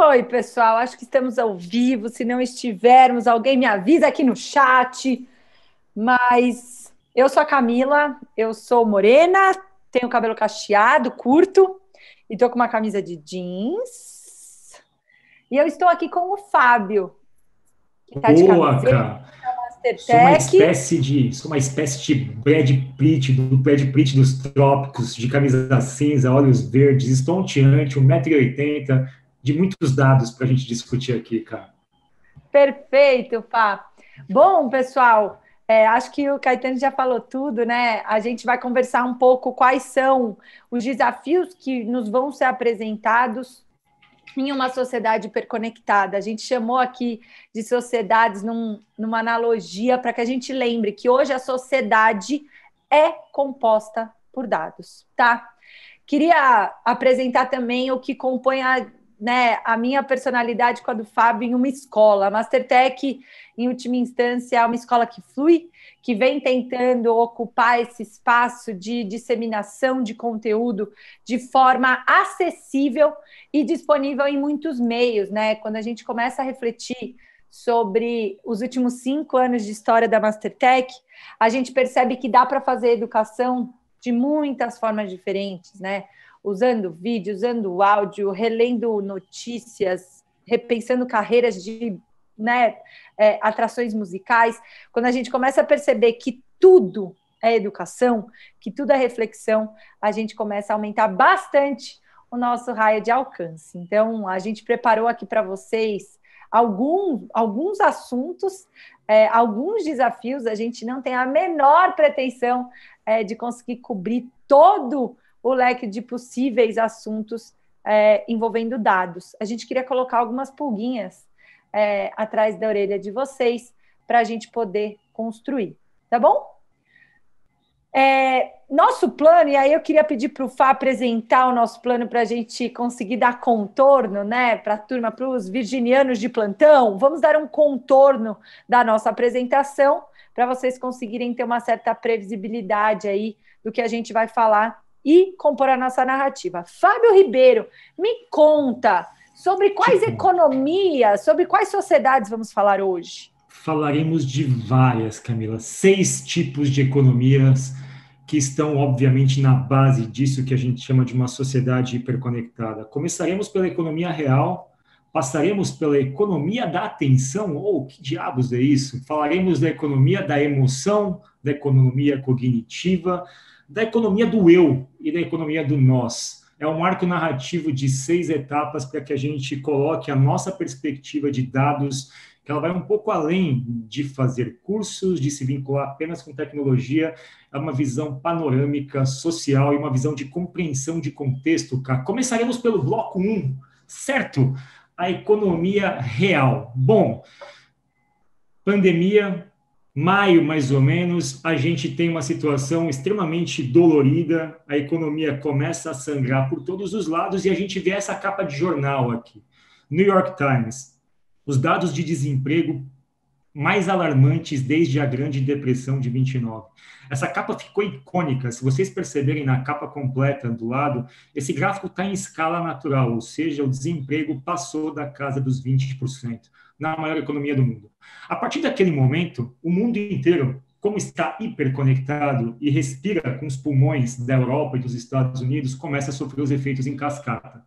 Oi, pessoal, acho que estamos ao vivo. Se não estivermos, alguém me avisa aqui no chat. Mas eu sou a Camila, eu sou morena, tenho cabelo cacheado, curto, e tô com uma camisa de jeans. E eu estou aqui com o Fábio, que está de Boa, camiseta, cara. Mastertech. Sou uma espécie de Brad Pitt dos trópicos, de camisa cinza, olhos verdes, estonteante, 1,80 m, de muitos dados para a gente discutir aqui, cara. Perfeito, Fá. Bom, pessoal, acho que o Caetano já falou tudo, né? A gente vai conversar um pouco quais são os desafios que nos vão ser apresentados em uma sociedade hiperconectada. A gente chamou aqui de sociedades numa analogia para que a gente lembre que hoje a sociedade é composta por dados, tá? Queria apresentar também o que compõe a minha personalidade com a do Fábio em uma escola. A Mastertech, em última instância, é uma escola que flui, que vem tentando ocupar esse espaço de disseminação de conteúdo de forma acessível e disponível em muitos meios, né? Quando a gente começa a refletir sobre os últimos 5 anos de história da Mastertech, a gente percebe que dá para fazer educação de muitas formas diferentes, né? Usando vídeo, usando áudio, relendo notícias, repensando carreiras de, né, atrações musicais. Quando a gente começa a perceber que tudo é educação, que tudo é reflexão, a gente começa a aumentar bastante o nosso raio de alcance. Então, a gente preparou aqui para vocês alguns assuntos, alguns desafios. A gente não tem a menor pretensão de conseguir cobrir todo o leque de possíveis assuntos envolvendo dados. A gente queria colocar algumas pulguinhas atrás da orelha de vocês para a gente poder construir, tá bom? Nosso plano, e aí eu queria pedir para o Fá apresentar o nosso plano para a gente conseguir dar contorno, né, para a turma, para os virginianos de plantão. Vamos dar um contorno da nossa apresentação para vocês conseguirem ter uma certa previsibilidade aí do que a gente vai falar e compor a nossa narrativa. Fábio Ribeiro, me conta sobre quais economias, sobre quais sociedades vamos falar hoje? Falaremos de várias, Camila, 6 tipos de economias que estão, obviamente, na base disso que a gente chama de uma sociedade hiperconectada. Começaremos pela economia real, passaremos pela economia da atenção, ou que diabos é isso? Falaremos da economia da emoção, da economia cognitiva, da economia do eu e da economia do nós. É um arco narrativo de 6 etapas para que a gente coloque a nossa perspectiva de dados, que ela vai um pouco além de fazer cursos, de se vincular apenas com tecnologia, é uma visão panorâmica, social e uma visão de compreensão de contexto. Começaremos pelo bloco 1, certo? A economia real. Bom, pandemia, maio mais ou menos, a gente tem uma situação extremamente dolorida, a economia começa a sangrar por todos os lados e a gente vê essa capa de jornal aqui. New York Times. Os dados de desemprego mais alarmantes desde a Grande Depressão de 29. Essa capa ficou icônica. Se vocês perceberem na capa completa do lado, esse gráfico está em escala natural, ou seja, o desemprego passou da casa dos 20% na maior economia do mundo. A partir daquele momento, o mundo inteiro, como está hiperconectado e respira com os pulmões da Europa e dos Estados Unidos, começa a sofrer os efeitos em cascata.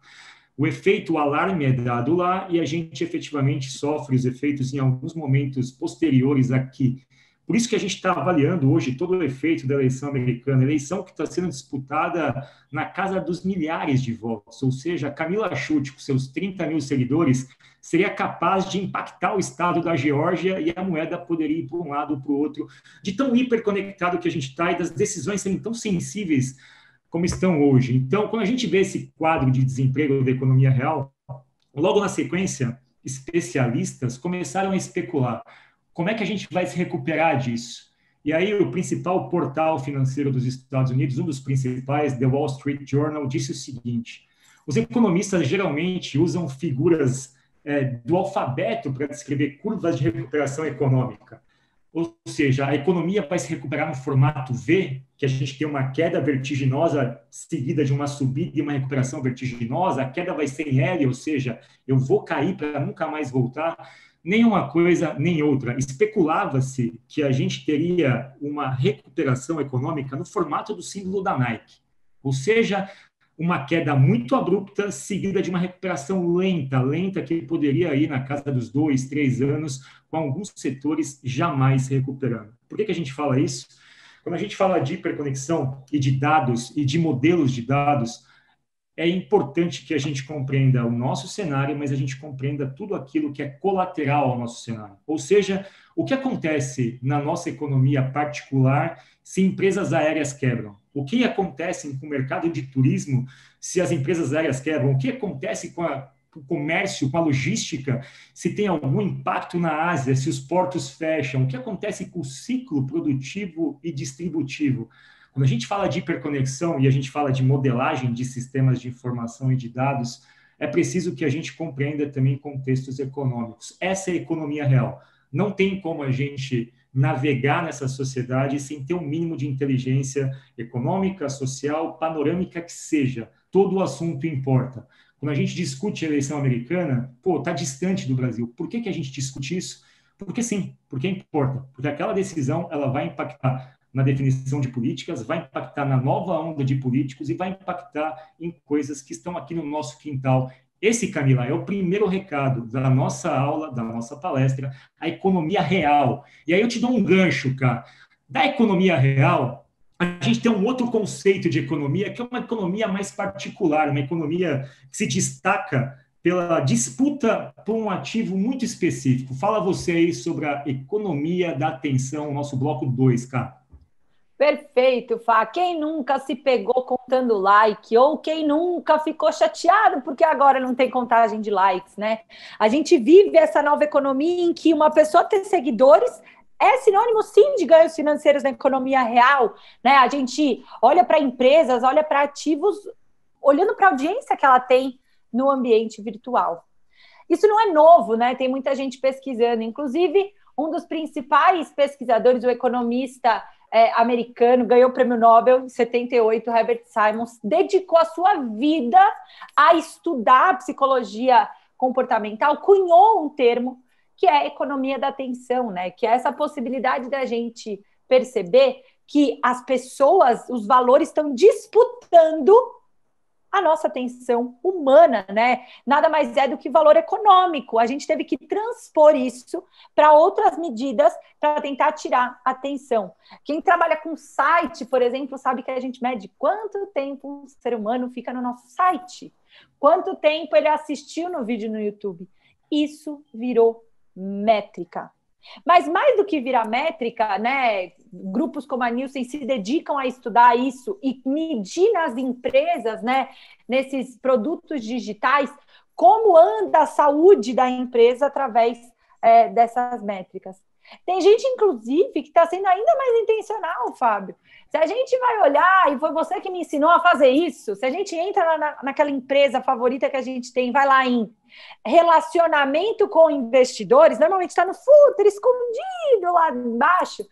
O efeito, o alarme é dado lá e a gente efetivamente sofre os efeitos em alguns momentos posteriores aqui. Por isso que a gente está avaliando hoje todo o efeito da eleição americana, eleição que está sendo disputada na casa dos milhares de votos, ou seja, Camila Schutt, com seus 30 mil seguidores, seria capaz de impactar o estado da Geórgia e a moeda poderia ir para um lado ou para o outro, de tão hiperconectado que a gente está e das decisões serem tão sensíveis como estão hoje. Então, quando a gente vê esse quadro de desemprego da economia real, logo na sequência, especialistas começaram a especular como é que a gente vai se recuperar disso. E aí o principal portal financeiro dos Estados Unidos, um dos principais, The Wall Street Journal, disse o seguinte: os economistas geralmente usam figuras do alfabeto para descrever curvas de recuperação econômica. ou seja, a economia vai se recuperar no formato V, que a gente tem uma queda vertiginosa seguida de uma subida e uma recuperação vertiginosa, a queda vai ser em L, ou seja, eu vou cair para nunca mais voltar. Nem uma coisa, nem outra. Especulava-se que a gente teria uma recuperação econômica no formato do símbolo da Nike, ou seja, uma queda muito abrupta, seguida de uma recuperação lenta, que poderia ir na casa dos 2, 3 anos, com alguns setores jamais se recuperando. Por que a gente fala isso? Quando a gente fala de hiperconexão e de dados e de modelos de dados, é importante que a gente compreenda o nosso cenário, mas a gente compreenda tudo aquilo que é colateral ao nosso cenário. Ou seja, o que acontece na nossa economia particular se empresas aéreas quebram? O que acontece com o mercado de turismo se as empresas aéreas quebram? O que acontece com o comércio, com a logística, se tem algum impacto na Ásia, se os portos fecham? O que acontece com o ciclo produtivo e distributivo? Quando a gente fala de hiperconexão e a gente fala de modelagem de sistemas de informação e de dados, é preciso que a gente compreenda também contextos econômicos. Essa é a economia real. Não tem como a gente navegar nessa sociedade sem ter um mínimo de inteligência econômica, social, panorâmica que seja. Todo o assunto importa. Quando a gente discute a eleição americana, está distante do Brasil. Por que a gente discute isso? Porque sim, porque importa. Porque aquela decisão ela vai impactar na definição de políticas, vai impactar na nova onda de políticos e vai impactar em coisas que estão aqui no nosso quintal. Esse, Camila, é o primeiro recado da nossa aula, da nossa palestra, a economia real. E aí eu te dou um gancho, cara. Da economia real, a gente tem um outro conceito de economia, que é uma economia mais particular, uma economia que se destaca pela disputa por um ativo muito específico. Fala você aí sobre a economia da atenção, nosso bloco 2, cara. Perfeito, Fá. Quem nunca se pegou contando like ou quem nunca ficou chateado porque agora não tem contagem de likes, né? A gente vive essa nova economia em que uma pessoa ter seguidores é sinônimo, sim, de ganhos financeiros na economia real, né? A gente olha para empresas, olha para ativos, olhando para a audiência que ela tem no ambiente virtual. Isso não é novo, né? Tem muita gente pesquisando. Inclusive, um dos principais pesquisadores, o economista americano, ganhou o prêmio Nobel em 78, Herbert Simons, dedicou a sua vida a estudar psicologia comportamental, cunhou um termo que é economia da atenção, né? Que é essa possibilidade da gente perceber que as pessoas, os valores estão disputando a nossa atenção humana, né? Nada mais é do que valor econômico. A gente teve que transpor isso para outras medidas para tentar tirar a atenção. Quem trabalha com site, por exemplo, sabe que a gente mede quanto tempo um ser humano fica no nosso site, quanto tempo ele assistiu no vídeo no YouTube. Isso virou métrica. Mas mais do que virar métrica, né, grupos como a Nielsen se dedicam a estudar isso e medir nas empresas, né, nesses produtos digitais, como anda a saúde da empresa através dessas métricas. Tem gente, inclusive, que está sendo ainda mais intencional, Fábio. Se a gente vai olhar, e foi você que me ensinou a fazer isso, se a gente entra naquela empresa favorita que a gente tem, vai lá em relacionamento com investidores, normalmente está no footer, escondido lá embaixo,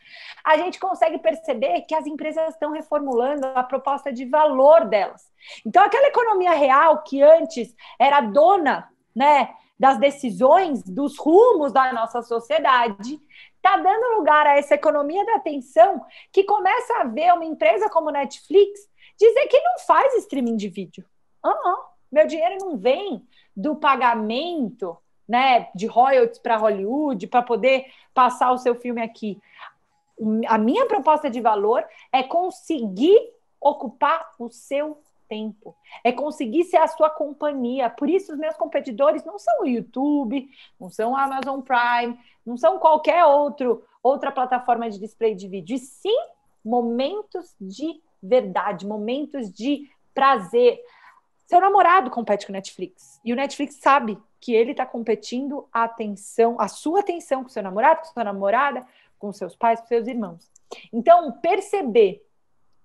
a gente consegue perceber que as empresas estão reformulando a proposta de valor delas. Então, aquela economia real que antes era dona, né, das decisões, dos rumos da nossa sociedade, está dando lugar a essa economia da atenção que começa a ver uma empresa como Netflix dizer que não faz streaming de vídeo. Meu dinheiro não vem do pagamento, né, de royalties para Hollywood, para poder passar o seu filme aqui. A minha proposta de valor é conseguir ocupar o seu tempo, é conseguir ser a sua companhia. Por isso, os meus competidores não são o YouTube, não são o Amazon Prime, não são qualquer outra plataforma de display de vídeo, e sim momentos de verdade, momentos de prazer. Seu namorado compete com o Netflix, e o Netflix sabe que ele está competindo a sua atenção com o seu namorado, com a sua namorada, com seus pais, com seus irmãos. Então, perceber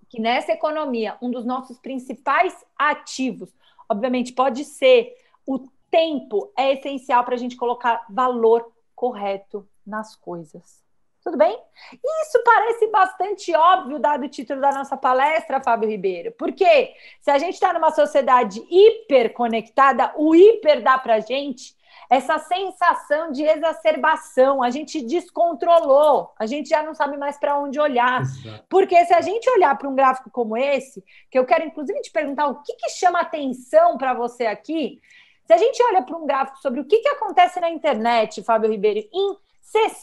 que nessa economia, um dos nossos principais ativos, obviamente, pode ser o tempo, é essencial para a gente colocar valor correto nas coisas. Tudo bem? Isso parece bastante óbvio, dado o título da nossa palestra, Fábio Ribeiro. Porque se a gente está numa sociedade hiperconectada, o hiper dá para a gente essa sensação de exacerbação. A gente descontrolou, a gente já não sabe mais para onde olhar. Exato. Porque se a gente olhar para um gráfico como esse, que eu quero inclusive te perguntar o que chama atenção para você aqui, se a gente olha para um gráfico sobre o que acontece na internet, Fábio Ribeiro, em 60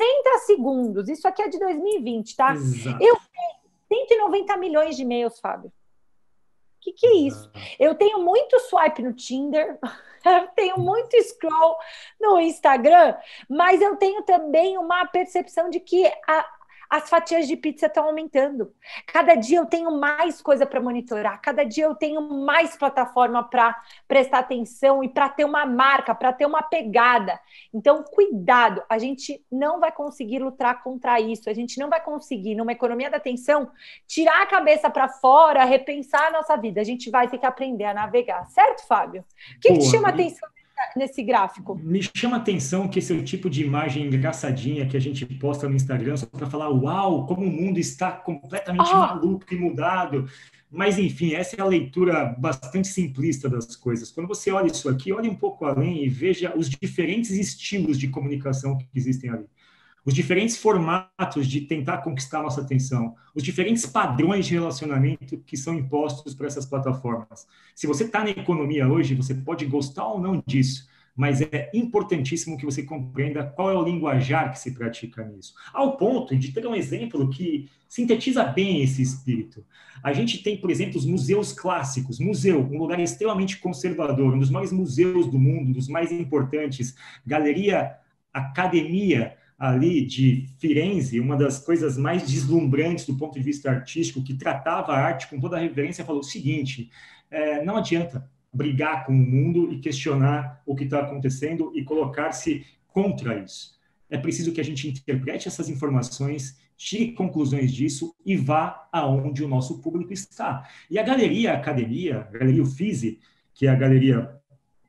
segundos. Isso aqui é de 2020, tá? Exato. Eu tenho 190 milhões de e-mails, Fábio. O que é isso? Eu tenho muito swipe no Tinder, eu tenho muito scroll no Instagram, mas eu tenho também uma percepção de que as fatias de pizza estão aumentando. Cada dia eu tenho mais coisa para monitorar, cada dia eu tenho mais plataforma para prestar atenção e para ter uma marca, para ter uma pegada. Então, cuidado, a gente não vai conseguir lutar contra isso, a gente não vai conseguir, numa economia da atenção, tirar a cabeça para fora, repensar a nossa vida. A gente vai ter que aprender a navegar, certo, Fábio? O que te chama atenção nesse gráfico? Me chama a atenção que esse é o tipo de imagem engraçadinha que a gente posta no Instagram só para falar, uau, como o mundo está completamente maluco e mudado. Mas, enfim, essa é a leitura bastante simplista das coisas. Quando você olha isso aqui, olhe um pouco além e veja os diferentes estilos de comunicação que existem ali. Os diferentes formatos de tentar conquistar a nossa atenção, os diferentes padrões de relacionamento que são impostos por essas plataformas. Se você está na economia hoje, você pode gostar ou não disso, mas é importantíssimo que você compreenda qual é o linguajar que se pratica nisso. Ao ponto de ter um exemplo que sintetiza bem esse espírito. A gente tem, por exemplo, os museus clássicos. Museu, um lugar extremamente conservador, um dos maiores museus do mundo, um dos mais importantes. Galeria Academia, ali de Firenze, uma das coisas mais deslumbrantes do ponto de vista artístico, que tratava a arte com toda a reverência, falou o seguinte, não adianta brigar com o mundo e questionar o que está acontecendo e colocar-se contra isso. É preciso que a gente interprete essas informações, tire conclusões disso e vá aonde o nosso público está. E a Galeria Academia, a Galeria Uffizi, que é a galeria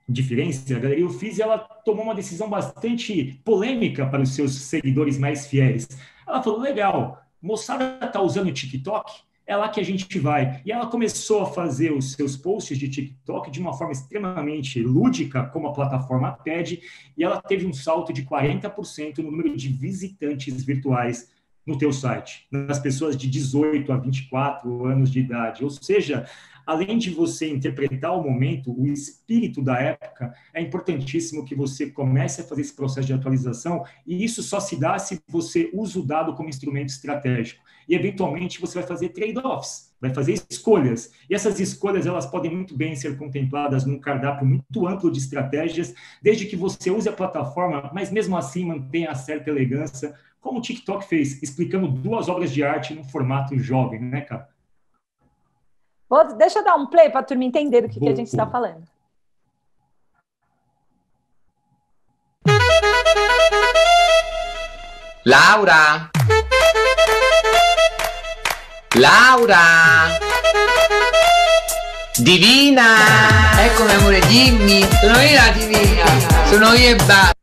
de Firenze, a Galeria Uffizi, ela tomou uma decisão bastante polêmica para os seus seguidores mais fiéis. Ela falou, legal, moçada está usando o TikTok, é lá que a gente vai. E ela começou a fazer os seus posts de TikTok de uma forma extremamente lúdica, como a plataforma pede, e ela teve um salto de 40% no número de visitantes virtuais no teu site, nas pessoas de 18 a 24 anos de idade. Ou seja, além de você interpretar o momento, o espírito da época, é importantíssimo que você comece a fazer esse processo de atualização, e isso só se dá se você usa o dado como instrumento estratégico. E, eventualmente, você vai fazer trade-offs, vai fazer escolhas. E essas escolhas, elas podem muito bem ser contempladas num cardápio muito amplo de estratégias, desde que você use a plataforma, mas mesmo assim mantenha certa elegância, como o TikTok fez, explicando 2 obras de arte num formato jovem, né, cara? Deixa eu dar um play para a turma entender do que a gente está falando. Laura! Laura! Divina! Eccomi amore, dimmi! Sono io la divina! Sono io e basta!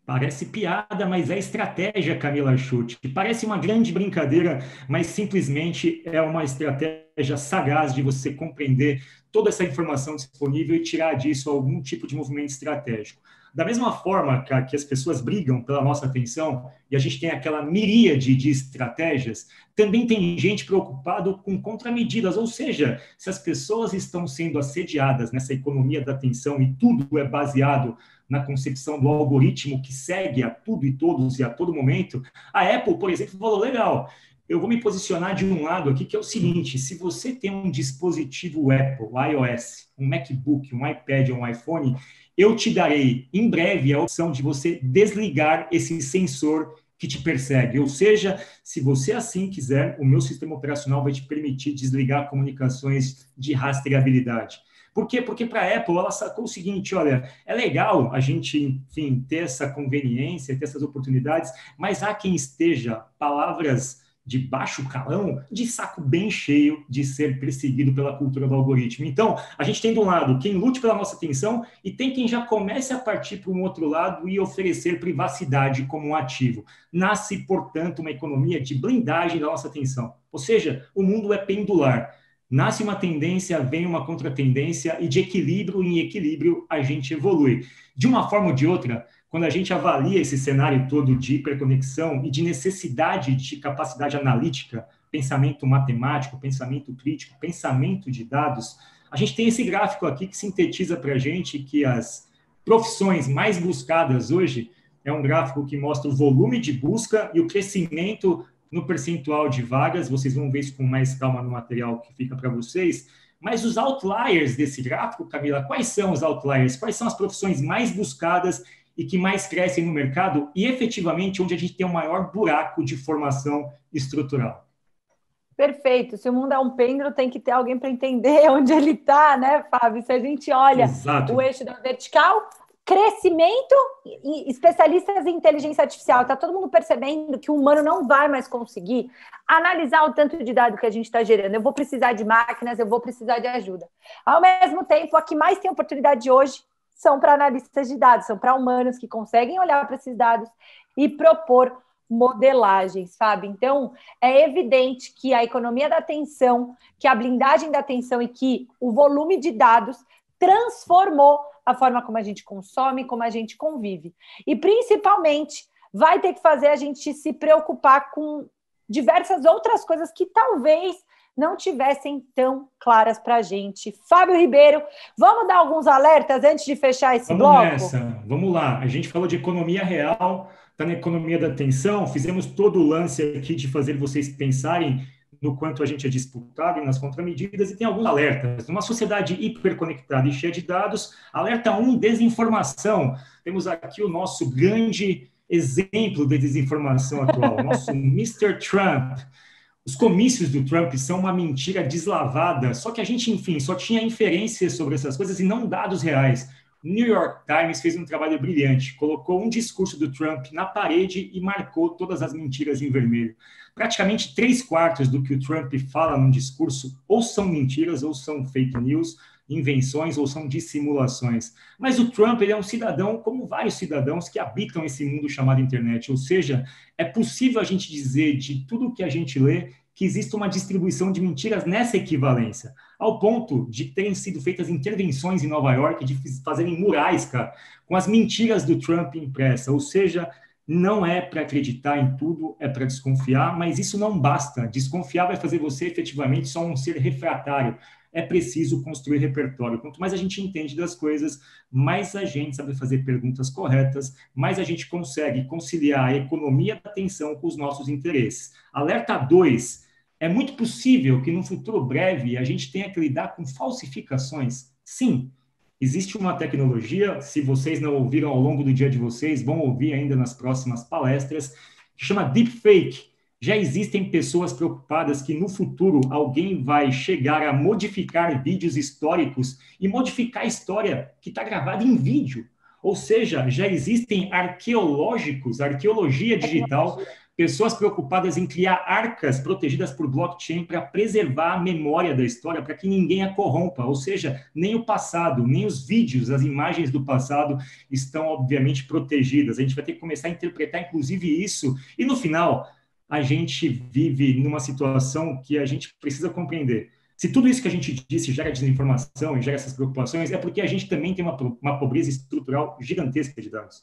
Parece piada, mas é estratégia, Camila Schutt. Parece uma grande brincadeira, mas simplesmente é uma estratégia sagaz de você compreender toda essa informação disponível e tirar disso algum tipo de movimento estratégico. Da mesma forma que as pessoas brigam pela nossa atenção e a gente tem aquela miríade de estratégias, também tem gente preocupada com contramedidas, ou seja, se as pessoas estão sendo assediadas nessa economia da atenção e tudo é baseado na concepção do algoritmo que segue a tudo e todos e a todo momento, a Apple, por exemplo, falou, legal, eu vou me posicionar de um lado aqui, que é o seguinte, se você tem um dispositivo Apple, iOS, um MacBook, um iPad ou um iPhone, eu te darei, em breve, a opção de você desligar esse sensor que te persegue. Ou seja, se você assim quiser, o meu sistema operacional vai te permitir desligar comunicações de rastreabilidade. Por quê? Porque para a Apple, ela sacou o seguinte, olha, é legal a gente, enfim, ter essa conveniência, ter essas oportunidades, mas há quem esteja, palavras de baixo calão, de saco bem cheio de ser perseguido pela cultura do algoritmo. Então, a gente tem, de um lado, quem lute pela nossa atenção e tem quem já comece a partir para um outro lado e oferecer privacidade como um ativo. Nasce, portanto, uma economia de blindagem da nossa atenção. Ou seja, o mundo é pendular. Nasce uma tendência, vem uma contratendência e de equilíbrio em equilíbrio a gente evolui. De uma forma ou de outra, quando a gente avalia esse cenário todo de hiperconexão e de necessidade de capacidade analítica, pensamento matemático, pensamento crítico, pensamento de dados, a gente tem esse gráfico aqui que sintetiza para a gente que as profissões mais buscadas hoje é um gráfico que mostra o volume de busca e o crescimento no percentual de vagas. Vocês vão ver isso com mais calma no material que fica para vocês. Mas os outliers desse gráfico, Camila, quais são os outliers? Quais são as profissões mais buscadas e que mais crescem no mercado e, efetivamente, onde a gente tem o maior buraco de formação estrutural? Perfeito. Se o mundo é um pêndulo, tem que ter alguém para entender onde ele está, né, Fábio? Se a gente olha o eixo da vertical, crescimento e especialistas em inteligência artificial. Está todo mundo percebendo que o humano não vai mais conseguir analisar o tanto de dado que a gente está gerando. Eu vou precisar de máquinas, eu vou precisar de ajuda. Ao mesmo tempo, a que mais tem oportunidade hoje são para analistas de dados, são para humanos que conseguem olhar para esses dados e propor modelagens, sabe? Então, é evidente que a economia da atenção, que a blindagem da atenção e que o volume de dados transformou a forma como a gente consome, como a gente convive. E, principalmente, vai ter que fazer a gente se preocupar com diversas outras coisas que talvez não tivessem tão claras para a gente. Fábio Ribeiro, vamos dar alguns alertas antes de fechar esse bloco? Vamos nessa, vamos lá. A gente falou de economia real, está na economia da atenção, fizemos todo o lance aqui de fazer vocês pensarem no quanto a gente é disputado e nas contramedidas, e tem alguns alertas. Numa sociedade hiperconectada e cheia de dados, alerta 1, desinformação. Temos aqui o nosso grande exemplo de desinformação atual, o nosso Mr. Trump. Os comícios do Trump são uma mentira deslavada, só que a gente, enfim, só tinha inferências sobre essas coisas e não dados reais. O New York Times fez um trabalho brilhante, colocou um discurso do Trump na parede e marcou todas as mentiras em vermelho. Praticamente 3/4 do que o Trump fala num discurso ou são mentiras, ou são fake news, invenções, ou são dissimulações. Mas o Trump, ele é um cidadão como vários cidadãos que habitam esse mundo chamado internet, ou seja, é possível a gente dizer de tudo que a gente lê que existe uma distribuição de mentiras nessa equivalência, ao ponto de terem sido feitas intervenções em Nova York, de fazerem murais, cara, com as mentiras do Trump impressa, ou seja, não é para acreditar em tudo, é para desconfiar, mas isso não basta. Desconfiar vai fazer você efetivamente só um ser refratário. É preciso construir repertório. Quanto mais a gente entende das coisas, mais a gente sabe fazer perguntas corretas, mais a gente consegue conciliar a economia da atenção com os nossos interesses. Alerta 2. É muito possível que, num futuro breve, a gente tenha que lidar com falsificações. Sim, existe uma tecnologia, se vocês não ouviram ao longo do dia de vocês, vão ouvir ainda nas próximas palestras, que chama Deepfake. Já existem pessoas preocupadas que no futuro alguém vai chegar a modificar vídeos históricos e modificar a história que está gravada em vídeo. Ou seja, já existem arqueológicos, arqueologia digital, pessoas preocupadas em criar arcas protegidas por blockchain para preservar a memória da história, para que ninguém a corrompa. Ou seja, nem o passado, nem os vídeos, as imagens do passado estão, obviamente, protegidas. A gente vai ter que começar a interpretar, inclusive, isso. E, no final, a gente vive numa situação que a gente precisa compreender. Se tudo isso que a gente disse gera desinformação e gera essas preocupações, é porque a gente também tem uma pobreza estrutural gigantesca de dados.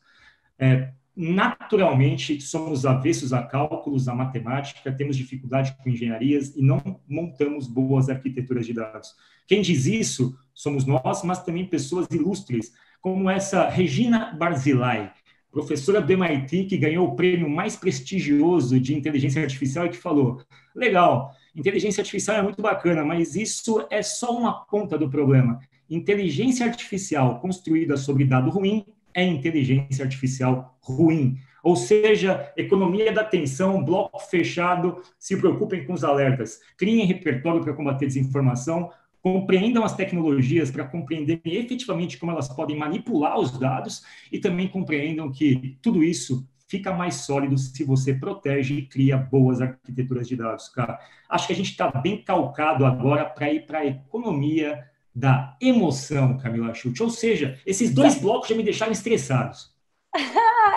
Naturalmente, somos avessos a cálculos, a matemática, temos dificuldade com engenharias e não montamos boas arquiteturas de dados. Quem diz isso somos nós, mas também pessoas ilustres, como essa Regina Barzilai, professora do MIT, que ganhou o prêmio mais prestigioso de inteligência artificial e que falou, legal, inteligência artificial é muito bacana, mas isso é só uma ponta do problema. Inteligência artificial construída sobre dado ruim é inteligência artificial ruim. Ou seja, economia da atenção, bloco fechado, se preocupem com os alertas, criem repertório para combater desinformação, compreendam as tecnologias para compreenderem efetivamente como elas podem manipular os dados e também compreendam que tudo isso fica mais sólido se você protege e cria boas arquiteturas de dados, cara. Acho que a gente está bem calcado agora para ir para a economia da emoção, Camila Schulte. Ou seja, esses dois blocos já me deixaram estressados.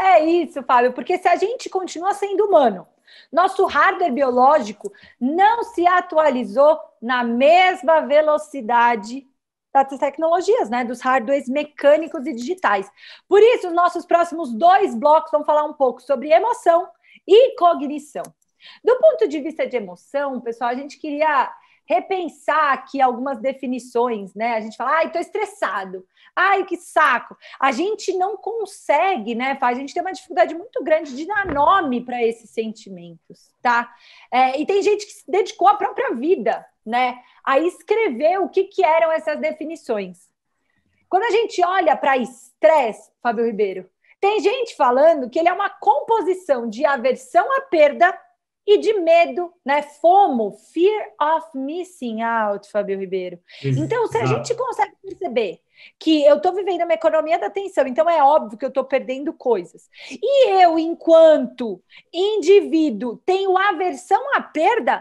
É isso, Fábio, porque se a gente continua sendo humano, nosso hardware biológico não se atualizou na mesma velocidade das tecnologias, né, dos hardwares mecânicos e digitais. Por isso, os nossos próximos 2 blocos vão falar um pouco sobre emoção e cognição. Do ponto de vista de emoção, pessoal, a gente queria repensar aqui algumas definições, né? A gente fala, ai, tô estressado, ai, que saco. A gente não consegue, né? A gente tem uma dificuldade muito grande de dar nome para esses sentimentos, tá? E tem gente que se dedicou à própria vida, né, a escrever o que eram essas definições. Quando a gente olha para estresse, Fábio Ribeiro, tem gente falando que ele é uma composição de aversão à perda e de medo, né? FOMO, Fear of Missing Out, Fábio Ribeiro. Então, se a gente consegue perceber que eu estou vivendo uma economia da atenção, então é óbvio que eu estou perdendo coisas. E eu, enquanto indivíduo, tenho aversão à perda,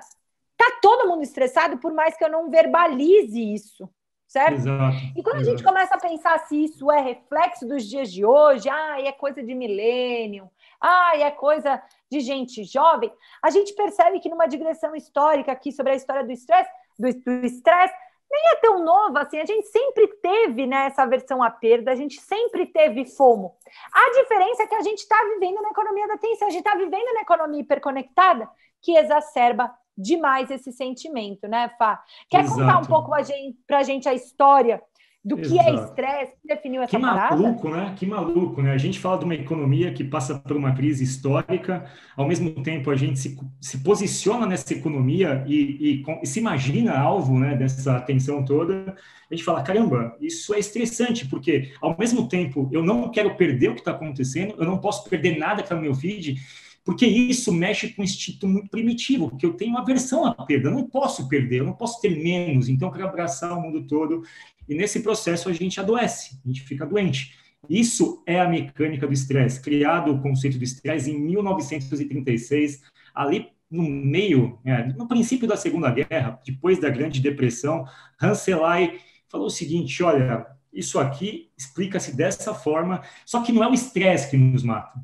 tá todo mundo estressado, por mais que eu não verbalize isso, certo? Exato, e quando a gente começa a pensar se isso é reflexo dos dias de hoje, é coisa de milênio, é coisa de gente jovem, a gente percebe que numa digressão histórica aqui sobre a história do estresse, nem é tão nova assim, a gente sempre teve, né, essa aversão à perda, a gente sempre teve FOMO. A diferença é que a gente está vivendo na economia da atenção, a gente está vivendo na economia hiperconectada, que exacerba demais esse sentimento, né, Fá? Quer contar um pouco para a gente a história do que é estresse, que definiu essa parada? Que maluco, né? A gente fala de uma economia que passa por uma crise histórica, ao mesmo tempo a gente se posiciona nessa economia e se imagina alvo, né, dessa atenção toda. A gente fala, caramba, isso é estressante, porque ao mesmo tempo eu não quero perder o que está acontecendo, eu não posso perder nada que está no meu feed, porque isso mexe com um instinto muito primitivo, porque eu tenho aversão à perda, eu não posso perder, eu não posso ter menos, então eu quero abraçar o mundo todo, e nesse processo a gente adoece, a gente fica doente. Isso é a mecânica do estresse, criado o conceito do estresse em 1936, ali no meio, no princípio da Segunda Guerra, depois da Grande Depressão, Hans Selye falou o seguinte, olha, isso aqui explica-se dessa forma, só que não é o estresse que nos mata.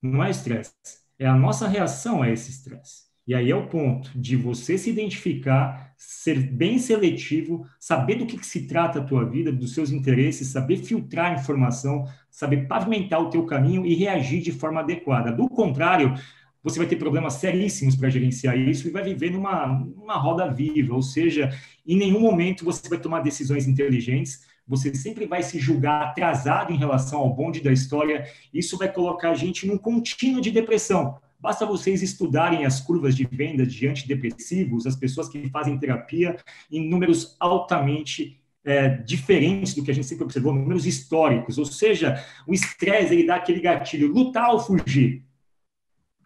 Não é estresse, é a nossa reação a esse estresse. E aí é o ponto de você se identificar, ser bem seletivo, saber do que se trata a tua vida, dos seus interesses, saber filtrar a informação, saber pavimentar o teu caminho e reagir de forma adequada. Do contrário, você vai ter problemas seríssimos para gerenciar isso e vai viver numa roda viva, ou seja, em nenhum momento você vai tomar decisões inteligentes, você sempre vai se julgar atrasado em relação ao bonde da história, isso vai colocar a gente num contínuo de depressão. Basta vocês estudarem as curvas de venda de antidepressivos, as pessoas que fazem terapia, em números altamente diferentes do que a gente sempre observou, números históricos, ou seja, o estresse, ele dá aquele gatilho, lutar ou fugir.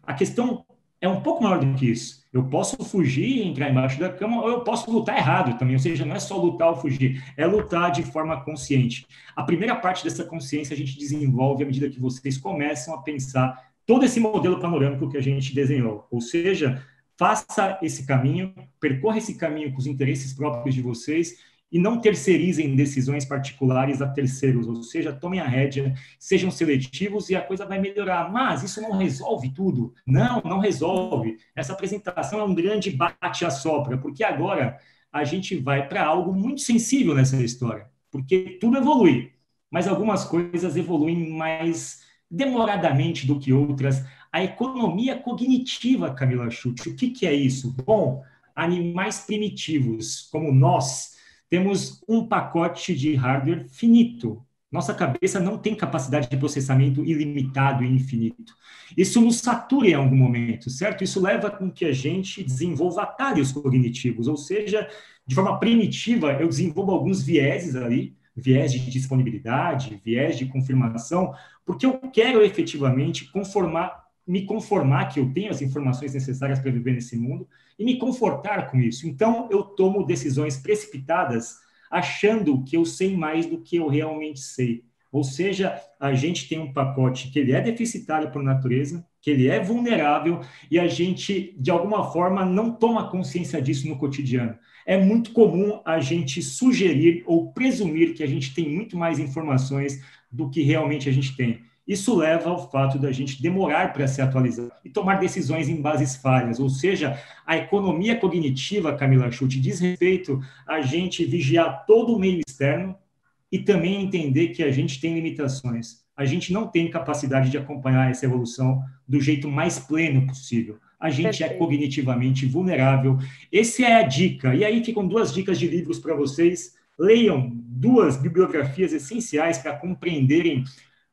A questão é um pouco maior do que isso. Eu posso fugir e entrar embaixo da cama, ou eu posso lutar errado também. Ou seja, não é só lutar ou fugir, é lutar de forma consciente. A primeira parte dessa consciência a gente desenvolve à medida que vocês começam a pensar todo esse modelo panorâmico que a gente desenhou. Ou seja, faça esse caminho, percorra esse caminho com os interesses próprios de vocês e não terceirizem decisões particulares a terceiros, ou seja, tomem a rédea, sejam seletivos e a coisa vai melhorar. Mas isso não resolve tudo. Não resolve. Essa apresentação é um grande bate-a-sopra, porque agora a gente vai para algo muito sensível nessa história, porque tudo evolui, mas algumas coisas evoluem mais demoradamente do que outras. A economia cognitiva, Camila Schulte, o que é isso? Bom, animais primitivos, como nós, temos um pacote de hardware finito. Nossa cabeça não tem capacidade de processamento ilimitado e infinito. Isso nos satura em algum momento, certo? Isso leva com que a gente desenvolva atalhos cognitivos, ou seja, de forma primitiva, eu desenvolvo alguns vieses ali, viés de disponibilidade, viés de confirmação, porque eu quero efetivamente me conformar que eu tenho as informações necessárias para viver nesse mundo e me confortar com isso. Então, eu tomo decisões precipitadas achando que eu sei mais do que eu realmente sei. Ou seja, a gente tem um pacote que ele é deficitário por natureza, que ele é vulnerável e a gente, de alguma forma, não toma consciência disso no cotidiano. É muito comum a gente sugerir ou presumir que a gente tem muito mais informações do que realmente a gente tem. Isso leva ao fato da gente demorar para se atualizar e tomar decisões em bases falhas. Ou seja, a economia cognitiva, Camila Schutt, diz respeito a gente vigiar todo o meio externo e também entender que a gente tem limitações. A gente não tem capacidade de acompanhar essa evolução do jeito mais pleno possível. A gente é cognitivamente vulnerável. Essa é a dica. E aí ficam 2 dicas de livros para vocês. Leiam 2 bibliografias essenciais para compreenderem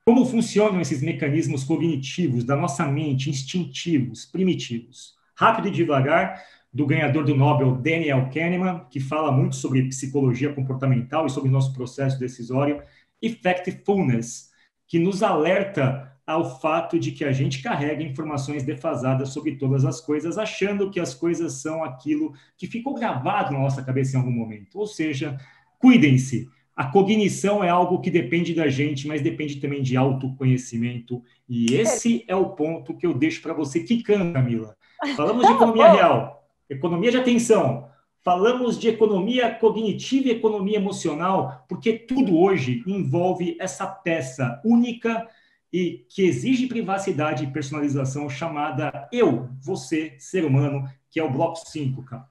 como funcionam esses mecanismos cognitivos da nossa mente, instintivos, primitivos. Rápido e Devagar, do ganhador do Nobel Daniel Kahneman, que fala muito sobre psicologia comportamental e sobre o nosso processo decisório, e Factfulness, que nos alerta ao fato de que a gente carrega informações defasadas sobre todas as coisas, achando que as coisas são aquilo que ficou gravado na nossa cabeça em algum momento. Ou seja, cuidem-se. A cognição é algo que depende da gente, mas depende também de autoconhecimento. E esse é o ponto que eu deixo para você quicando, Camila. Falamos de economia real, economia de atenção. Falamos de economia cognitiva e economia emocional, porque tudo hoje envolve essa peça única e que exige privacidade e personalização chamada eu, você, ser humano, que é o bloco 5, cara.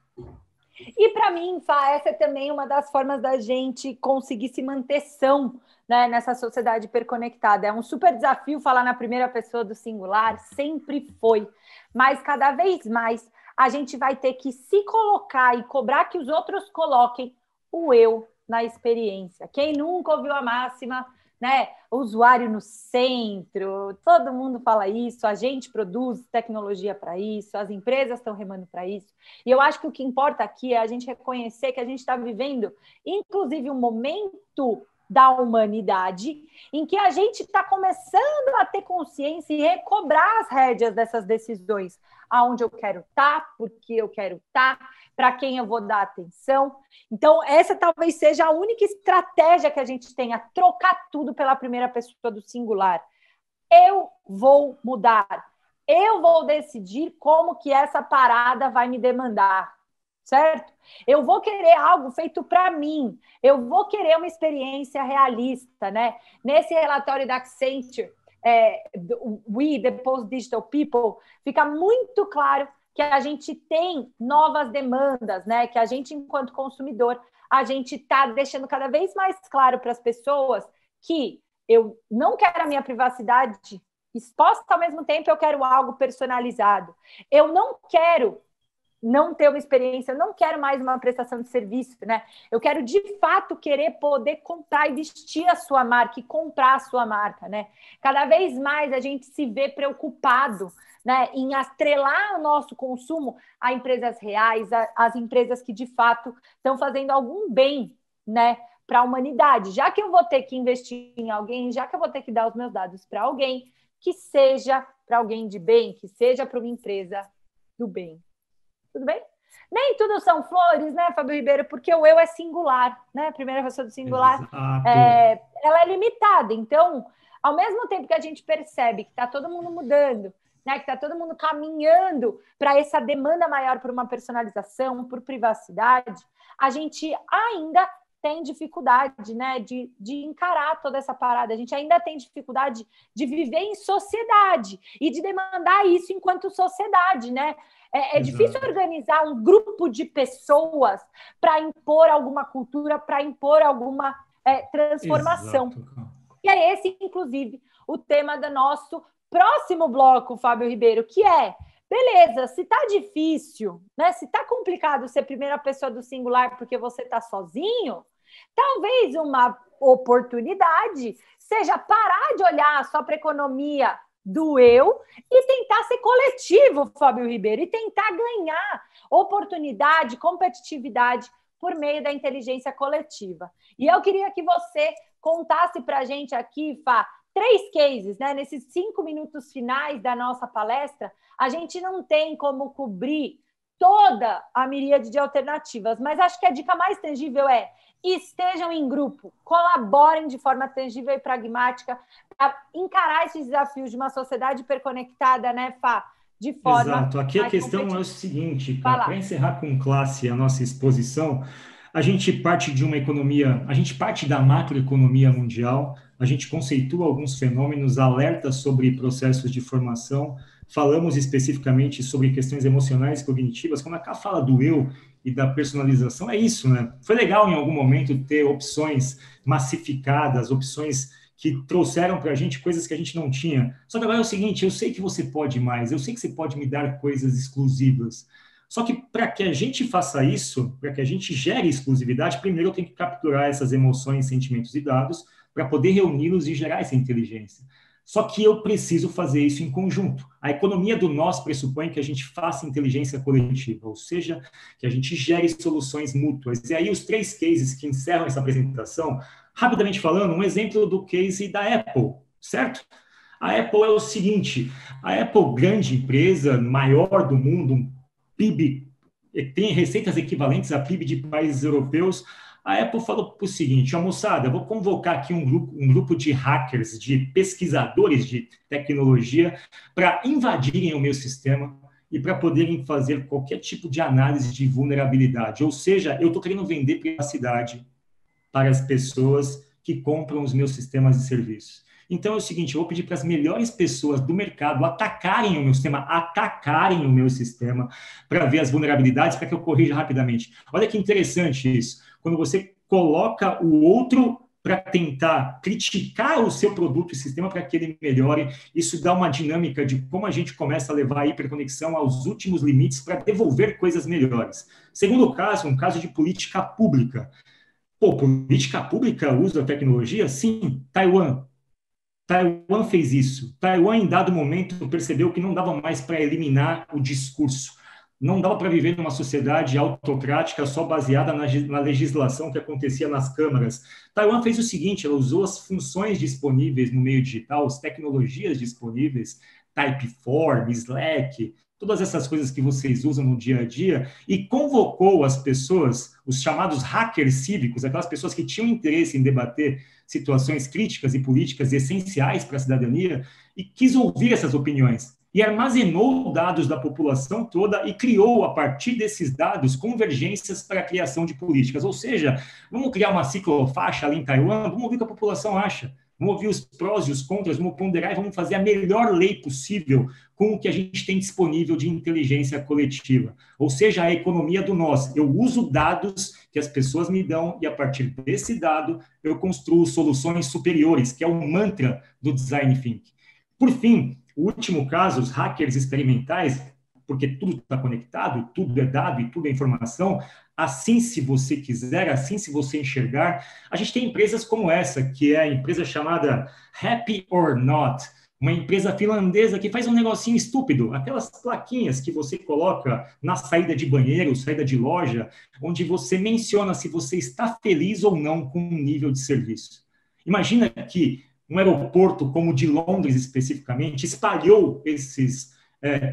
E para mim, Fá, essa é também uma das formas da gente conseguir se manter são, né, nessa sociedade hiperconectada. É um super desafio falar na primeira pessoa do singular, sempre foi. Mas cada vez mais a gente vai ter que se colocar e cobrar que os outros coloquem o eu na experiência. Quem nunca ouviu a máxima, né? O usuário no centro, todo mundo fala isso, a gente produz tecnologia para isso, as empresas estão remando para isso. E eu acho que o que importa aqui é a gente reconhecer que a gente está vivendo, inclusive, um momento da humanidade em que a gente está começando a ter consciência e recobrar as rédeas dessas decisões. Aonde eu quero estar, por que eu quero estar, para quem eu vou dar atenção. Então, essa talvez seja a única estratégia que a gente tenha, trocar tudo pela primeira pessoa do singular. Eu vou mudar, eu vou decidir como que essa parada vai me demandar, certo? Eu vou querer algo feito para mim, eu vou querer uma experiência realista, né? Nesse relatório da Accenture, We, the Post-Digital People, fica muito claro que a gente tem novas demandas, né? Que a gente, enquanto consumidor, a gente está deixando cada vez mais claro para as pessoas que eu não quero a minha privacidade exposta, ao mesmo tempo eu quero algo personalizado. Eu não quero não ter uma experiência, eu não quero mais uma prestação de serviço, né? Eu quero, de fato, querer poder comprar e vestir a sua marca e comprar a sua marca, né? Cada vez mais a gente se vê preocupado, né, em atrelar o nosso consumo a empresas reais, as empresas que, de fato, estão fazendo algum bem, né, para a humanidade. Já que eu vou ter que investir em alguém, já que eu vou ter que dar os meus dados para alguém, que seja para alguém de bem, que seja para uma empresa do bem. Tudo bem? Nem tudo são flores, né, Fábio Ribeiro? Porque o eu é singular, né? A primeira pessoa do singular, ela é limitada. Então, ao mesmo tempo que a gente percebe que está todo mundo mudando, né, que está todo mundo caminhando para essa demanda maior por uma personalização, por privacidade, a gente ainda tem dificuldade, né, de encarar toda essa parada. A gente ainda tem dificuldade de viver em sociedade e de demandar isso enquanto sociedade, né? É difícil organizar um grupo de pessoas para impor alguma cultura, para impor alguma transformação. Exato. E é esse, inclusive, o tema do nosso próximo bloco, Fábio Ribeiro, que é, beleza, se está difícil, né, se está complicado ser primeira pessoa do singular porque você está sozinho, talvez uma oportunidade seja parar de olhar só para a economia do eu e tentar ser coletivo, Fábio Ribeiro, e tentar ganhar oportunidade, competitividade por meio da inteligência coletiva. E eu queria que você contasse para a gente aqui, Fá, 3 cases, né? Nesses 5 minutos finais da nossa palestra, a gente não tem como cobrir toda a miríade de alternativas, mas acho que a dica mais tangível é estejam em grupo, colaborem de forma tangível e pragmática para encarar esses desafios de uma sociedade hiperconectada, né, Fá? De forma. Exato. Aqui a questão é o seguinte, cara, para encerrar com classe a nossa exposição, a gente parte de uma economia, a gente parte da macroeconomia mundial, a gente conceitua alguns fenômenos, alerta sobre processos de formação, falamos especificamente sobre questões emocionais e cognitivas. Quando a Ká fala do eu e da personalização, é isso, né? Foi legal em algum momento ter opções massificadas, opções que trouxeram para a gente coisas que a gente não tinha. Só que agora é o seguinte, eu sei que você pode mais, eu sei que você pode me dar coisas exclusivas. Só que para que a gente faça isso, para que a gente gere exclusividade, primeiro eu tenho que capturar essas emoções, sentimentos e dados para poder reuni-los e gerar essa inteligência. Só que eu preciso fazer isso em conjunto. A economia do nós pressupõe que a gente faça inteligência coletiva, ou seja, que a gente gere soluções mútuas. E aí os 3 cases que encerram essa apresentação, rapidamente falando, um exemplo do case da Apple, certo? A Apple é o seguinte, a Apple, grande empresa, maior do mundo, um PIB, tem receitas equivalentes a PIB de países europeus. A Apple falou o seguinte, moçada, eu vou convocar aqui um grupo de hackers, de pesquisadores de tecnologia, para invadirem o meu sistema e para poderem fazer qualquer tipo de análise de vulnerabilidade. Ou seja, eu estou querendo vender privacidade para as pessoas que compram os meus sistemas e serviços. Então é o seguinte, eu vou pedir para as melhores pessoas do mercado atacarem o meu sistema para ver as vulnerabilidades, para que eu corrija rapidamente. Olha que interessante isso. Quando você coloca o outro para tentar criticar o seu produto e sistema para que ele melhore, isso dá uma dinâmica de como a gente começa a levar a hiperconexão aos últimos limites para devolver coisas melhores. Segundo caso, um caso de política pública. Política pública usa tecnologia? Sim, Taiwan fez isso. Taiwan, em dado momento, percebeu que não dava mais para eliminar o discurso. Não dava para viver numa sociedade autocrática só baseada na legislação que acontecia nas câmaras. Taiwan fez o seguinte, ela usou as funções disponíveis no meio digital, as tecnologias disponíveis, Typeform, Slack, todas essas coisas que vocês usam no dia a dia, e convocou as pessoas, os chamados hackers cívicos, aquelas pessoas que tinham interesse em debater situações críticas e políticas essenciais para a cidadania, e quis ouvir essas opiniões. E armazenou dados da população toda e criou, a partir desses dados, convergências para a criação de políticas. Ou seja, vamos criar uma ciclofaixa ali em Taiwan, vamos ouvir o que a população acha, vamos ouvir os prós e os contras, vamos ponderar e vamos fazer a melhor lei possível com o que a gente tem disponível de inteligência coletiva. Ou seja, a economia do nós. Eu uso dados que as pessoas me dão e, a partir desse dado, eu construo soluções superiores, que é o mantra do Design Thinking. Por fim, o último caso, os hackers experimentais, porque tudo está conectado, tudo é dado e tudo é informação, assim se você quiser, assim se você enxergar, a gente tem empresas como essa, que é a empresa chamada Happy or Not, uma empresa finlandesa que faz um negocinho estúpido, aquelas plaquinhas que você coloca na saída de banheiro, saída de loja, onde você menciona se você está feliz ou não com um nível de serviço. Imagina que um aeroporto como o de Londres, especificamente, espalhou esses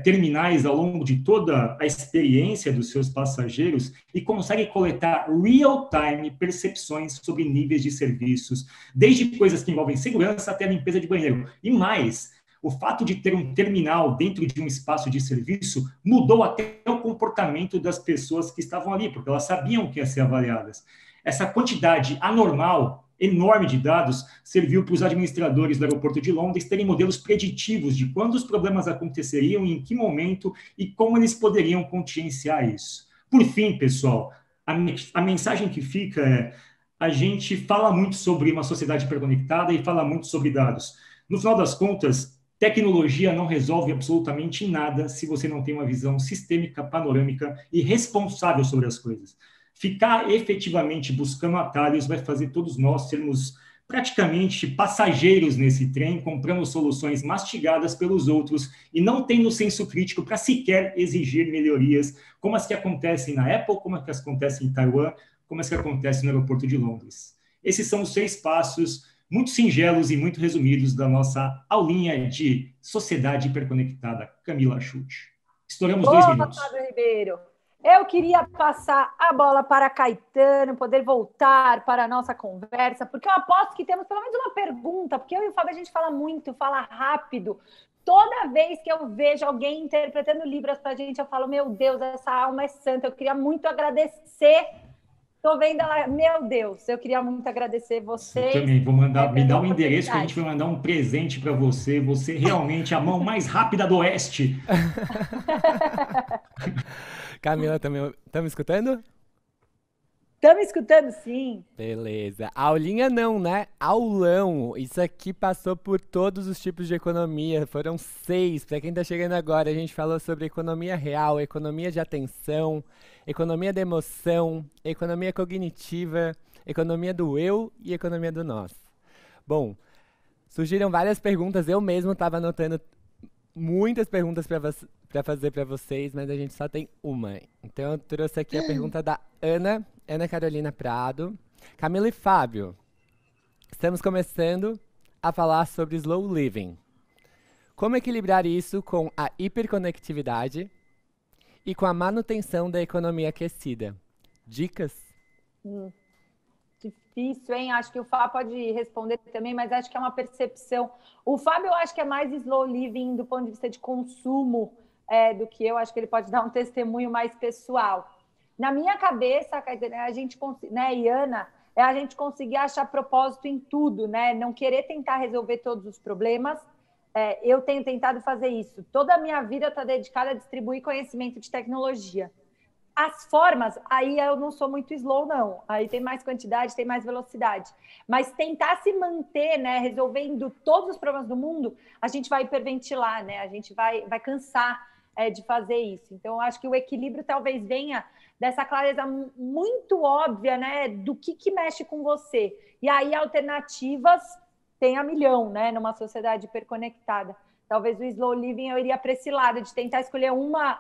terminais ao longo de toda a experiência dos seus passageiros e consegue coletar real-time percepções sobre níveis de serviços, desde coisas que envolvem segurança até limpeza de banheiro. E mais, o fato de ter um terminal dentro de um espaço de serviço mudou até o comportamento das pessoas que estavam ali, porque elas sabiam que iam ser avaliadas. Essa quantidade anormal, enorme de dados, serviu para os administradores do aeroporto de Londres terem modelos preditivos de quando os problemas aconteceriam, em que momento e como eles poderiam contingenciar isso. Por fim, pessoal, a mensagem que fica é: a gente fala muito sobre uma sociedade hiperconectada e fala muito sobre dados. No final das contas, tecnologia não resolve absolutamente nada se você não tem uma visão sistêmica, panorâmica e responsável sobre as coisas. Ficar efetivamente buscando atalhos vai fazer todos nós sermos praticamente passageiros nesse trem, comprando soluções mastigadas pelos outros e não tendo senso crítico para sequer exigir melhorias, como as que acontecem na Apple, como as que acontecem em Taiwan, como as que acontecem no aeroporto de Londres. Esses são os 6 passos muito singelos e muito resumidos da nossa aulinha de sociedade hiperconectada. Camila Schulte. Estouramos 2 minutos. Fábio Ribeiro. Eu queria passar a bola para Caetano, poder voltar para a nossa conversa, porque eu aposto que temos pelo menos uma pergunta, porque eu e o Fábio a gente fala muito, fala rápido. Toda vez que eu vejo alguém interpretando Libras para a gente, eu falo, meu Deus, essa alma é santa, eu queria muito agradecer. Estou vendo ela, meu Deus, eu queria muito agradecer vocês. Eu também vou mandar, me dá um endereço que a gente vai mandar um presente para você. Você realmente é a mão mais rápida do Oeste. Camila, também estamos escutando? Estamos escutando, sim. Beleza. Aulinha não, né? Aulão. Isso aqui passou por todos os tipos de economia. Foram 6. Para quem está chegando agora, a gente falou sobre economia real, economia de atenção, economia da emoção, economia cognitiva, economia do eu e economia do nós. Bom, surgiram várias perguntas. Eu mesmo estava anotando muitas perguntas para fazer para vocês, mas a gente só tem uma. Então eu trouxe aqui a pergunta da Ana Carolina Prado. Camila e Fábio, estamos começando a falar sobre slow living. Como equilibrar isso com a hiperconectividade e com a manutenção da economia aquecida? Dicas? Difícil, hein? Acho que o Fábio pode responder também, mas acho que é uma percepção. O Fábio, eu acho que é mais slow living do ponto de vista de consumo do que eu. Acho que ele pode dar um testemunho mais pessoal. Na minha cabeça, a gente, né, e Ana, é a gente conseguir achar propósito em tudo, né? Não querer tentar resolver todos os problemas. Eu tenho tentado fazer isso. Toda a minha vida está dedicada a distribuir conhecimento de tecnologia. As formas, aí eu não sou muito slow, não. Aí tem mais quantidade, tem mais velocidade. Mas tentar se manter, né, resolvendo todos os problemas do mundo, a gente vai hiperventilar, né? A gente vai cansar de fazer isso. Então, eu acho que o equilíbrio talvez venha dessa clareza muito óbvia, né, do que mexe com você. E aí, alternativas tem a milhão, né, numa sociedade hiperconectada. Talvez o slow living eu iria para esse lado, de tentar escolher uma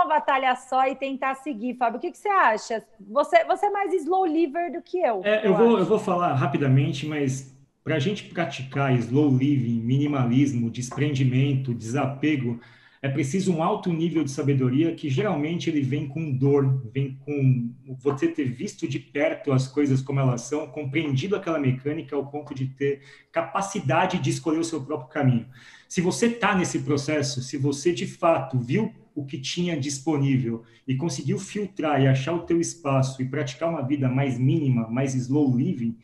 batalha só e tentar seguir. Fábio, o que você acha? Você é mais slow liver do que eu. Eu vou falar rapidamente, mas para a gente praticar slow living, minimalismo, desprendimento, desapego, é preciso um alto nível de sabedoria que geralmente ele vem com dor, vem com você ter visto de perto as coisas como elas são, compreendido aquela mecânica ao ponto de ter capacidade de escolher o seu próprio caminho. Se você está nesse processo, se você de fato viu o que tinha disponível e conseguiu filtrar e achar o teu espaço e praticar uma vida mais mínima, mais slow living,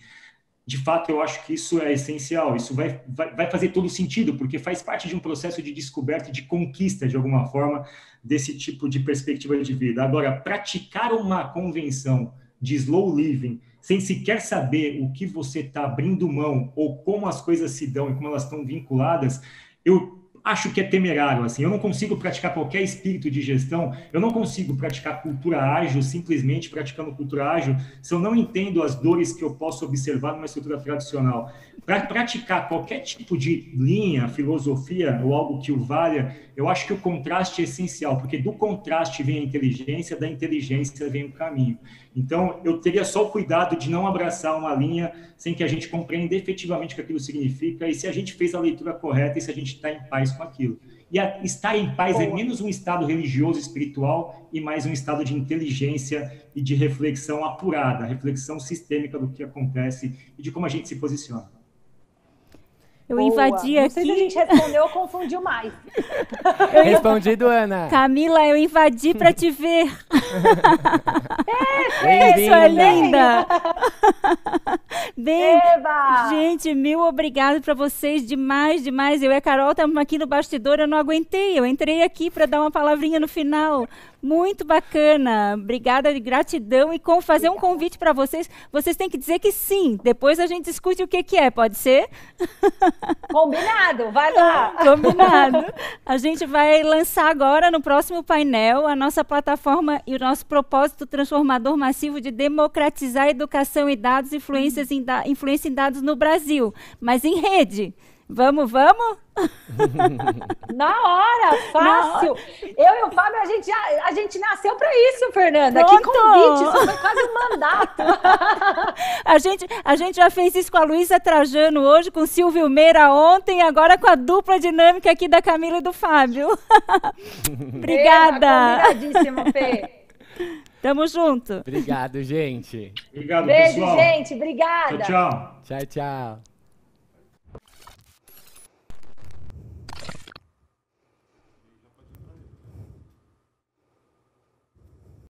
de fato, eu acho que isso é essencial. Isso vai fazer todo sentido, porque faz parte de um processo de descoberta e de conquista, de alguma forma, desse tipo de perspectiva de vida. Agora, praticar uma convenção de slow living, sem sequer saber o que você está abrindo mão ou como as coisas se dão e como elas estão vinculadas, eu acho que é temerário, assim. Eu não consigo praticar qualquer espírito de gestão, eu não consigo praticar cultura ágil simplesmente praticando cultura ágil se eu não entendo as dores que eu posso observar numa estrutura tradicional. Para praticar qualquer tipo de linha, filosofia ou algo que o valha, eu acho que o contraste é essencial, porque do contraste vem a inteligência, da inteligência vem o caminho. Então, eu teria só o cuidado de não abraçar uma linha sem que a gente compreenda efetivamente o que aquilo significa e se a gente fez a leitura correta e se a gente está em paz com aquilo. E estar em paz é menos um estado religioso, espiritual e mais um estado de inteligência e de reflexão apurada, reflexão sistêmica do que acontece e de como a gente se posiciona. Eu invadi aqui. Não sei se a gente respondeu ou confundiu mais. Respondido, Ana. Camila, eu invadi para te ver. Isso é linda. Bem, Eba! gente, mil obrigado para vocês, demais. Eu e a Carol estamos aqui no bastidor, eu não aguentei. Eu entrei aqui para dar uma palavrinha no final. Muito bacana, obrigada, gratidão. E fazer um convite para vocês, vocês têm que dizer que sim, depois a gente discute o que é, pode ser? Combinado, vai lá. Combinado. A gente vai lançar agora no próximo painel a nossa plataforma e o nosso propósito transformador massivo de democratizar a educação e dados, influência em dados no Brasil, mas em rede. Vamos? Na hora, fácil. Eu e o Fábio, a gente nasceu para isso, Fernanda. Pronto. Que convite, isso foi quase um mandato. A gente já fez isso com a Luísa Trajano hoje, com o Silvio Meira ontem, e agora com a dupla dinâmica aqui da Camila e do Fábio. Obrigada. Combinadíssimo, Fê. Tamo junto. Obrigado, gente. Obrigado, Beijo, pessoal. gente. Obrigada. Tchau, tchau. Tchau, tchau.